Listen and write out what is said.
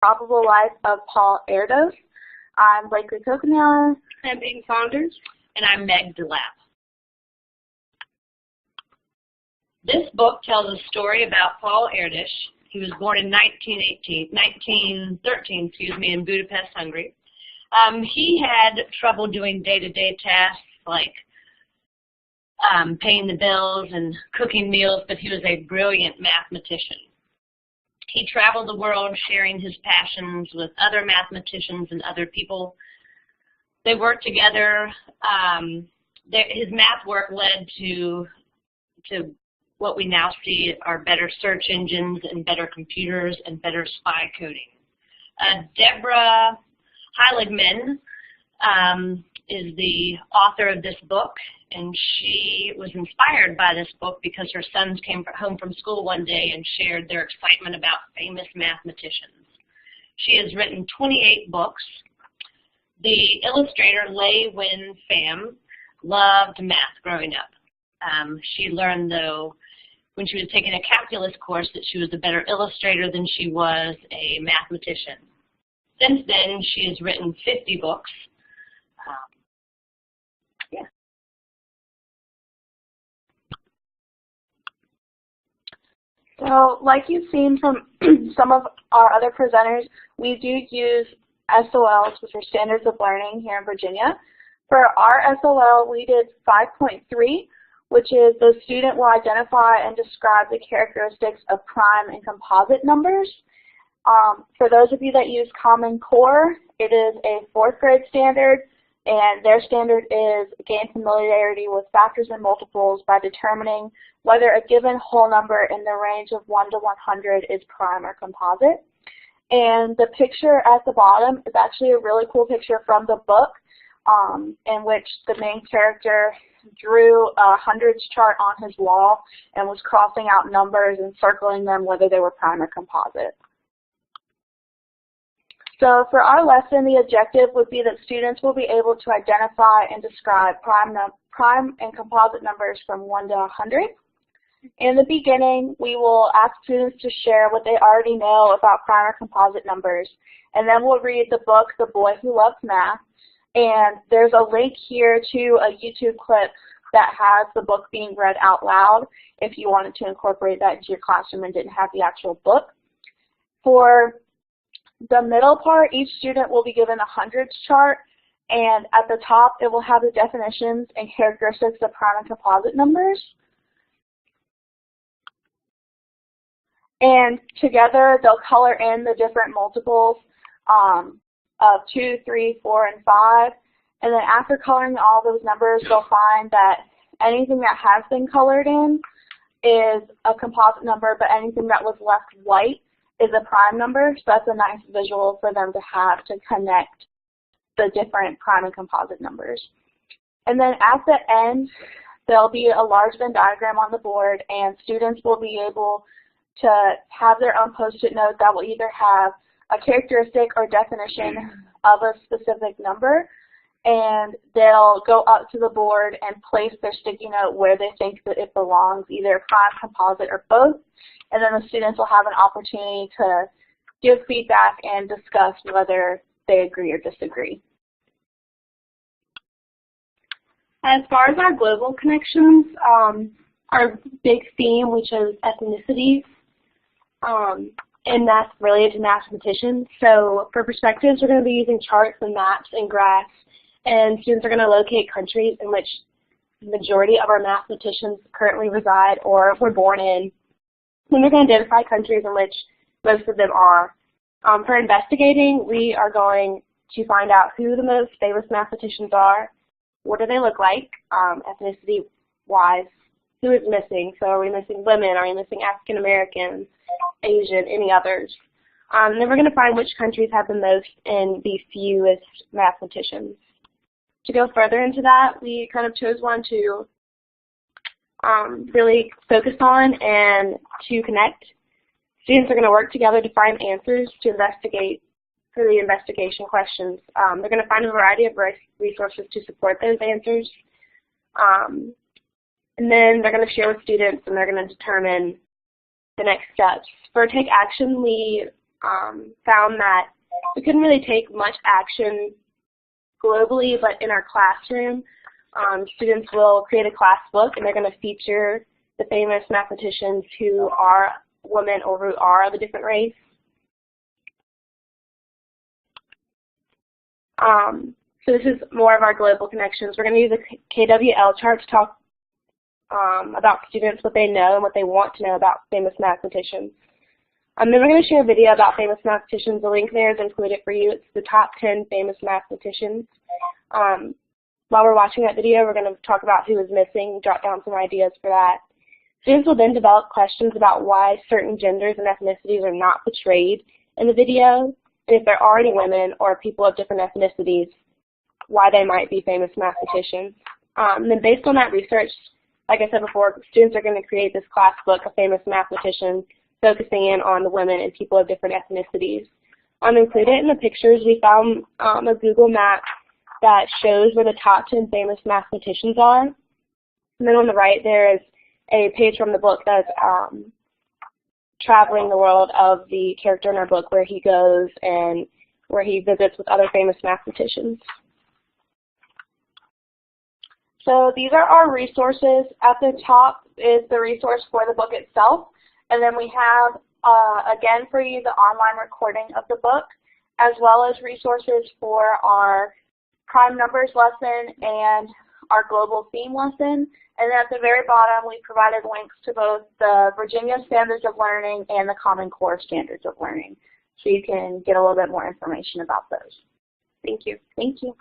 Probable Life of Paul Erdos. I'm Blakely Kokenauer. I'm Peyton Saunders. And I'm Meg DeLapp. This book tells a story about Paul Erdős. He was born in 1913, in Budapest, Hungary. He had trouble doing day-to-day tasks like paying the bills and cooking meals, but he was a brilliant mathematician. He traveled the world sharing his passions with other mathematicians and other people. They worked together. His math work led to what we now see are better search engines and better computers and better spy coding. Deborah Heiligman is the author of this book, and she was inspired by this book because her sons came home from school one day and shared their excitement about famous mathematicians. She has written 28 books. The illustrator, Lei Wen Pham, loved math growing up. She learned, though, when she was taking a calculus course, that she was a better illustrator than she was a mathematician. Since then, she has written 50 books. So, like you've seen from some of our other presenters, we do use SOLs, which are Standards of Learning here in Virginia. For our SOL, we did 5.3, which is the student will identify and describe the characteristics of prime and composite numbers. For those of you that use Common Core, it is a 4th grade standard, and their standard is gain familiarity with factors and multiples by determining whether a given whole number in the range of 1 to 100 is prime or composite. And the picture at the bottom is actually a really cool picture from the book, in which the main character drew a hundreds chart on his wall and was crossing out numbers and circling them whether they were prime or composite. So for our lesson, the objective would be that students will be able to identify and describe prime and composite numbers from 1 to 100. In the beginning, we will ask students to share what they already know about prime or composite numbers, and then we'll read the book, The Boy Who Loves Math, and there's a link here to a YouTube clip that has the book being read out loud if you wanted to incorporate that into your classroom and didn't have the actual book. For the middle part, each student will be given a hundreds chart, and at the top it will have the definitions and characteristics of prime and composite numbers. And together they'll color in the different multiples of 2, 3, 4, and 5. And then after coloring all those numbers, they'll find that anything that has been colored in is a composite number, but anything that was left white is a prime number. So that's a nice visual for them to have to connect the different prime and composite numbers. And then at the end, there'll be a large Venn diagram on the board, and students will be able to have their own post-it note that will either have a characteristic or definition of a specific number, and they'll go up to the board and place their sticky note where they think that it belongs, either prime, composite, or both, and then the students will have an opportunity to give feedback and discuss whether they agree or disagree. As far as our global connections, our big theme, which is ethnicity, and that's related to mathematicians. So for perspectives, we're going to be using charts and maps and graphs, and students are going to locate countries in which the majority of our mathematicians currently reside or were born in. And they're going to identify countries in which most of them are. For investigating, we are going to find out who the most famous mathematicians are, what do they look like, ethnicity-wise, who is missing. So are we missing women? Are we missing African Americans, Asian, any others? And then we're going to find which countries have the most and the fewest mathematicians. To go further into that, we kind of chose one to really focus on and to connect. Students are going to work together to find answers to investigate for the investigation questions. They're going to find a variety of resources to support those answers. And then they're going to share with students, and they're going to determine the next steps. For Take Action, we found that we couldn't really take much action globally, but in our classroom, students will create a class book, and they're going to feature the famous mathematicians who are women or who are of a different race. So this is more of our global connections. We're going to use a KWL chart to talk about students, what they know and what they want to know about famous mathematicians. Then we're going to share a video about famous mathematicians. The link there is included for you. It's the top 10 famous mathematicians. While we're watching that video, we're going to talk about who is missing, jot down some ideas for that. Students will then develop questions about why certain genders and ethnicities are not portrayed in the video, and if there are any women or people of different ethnicities, why they might be famous mathematicians. And then based on that research, like I said before, students are going to create this class book of famous mathematicians, focusing in on the women and people of different ethnicities. Included in the pictures, we found a Google map that shows where the top 10 famous mathematicians are. And then on the right, there is a page from the book that's traveling the world of the character in our book, where he goes and where he visits with other famous mathematicians. So these are our resources. At the top is the resource for the book itself. And then we have, again for you, the online recording of the book, as well as resources for our prime numbers lesson and our global theme lesson. And then at the very bottom, we provided links to both the Virginia Standards of Learning and the Common Core Standards of Learning, so you can get a little bit more information about those. Thank you. Thank you.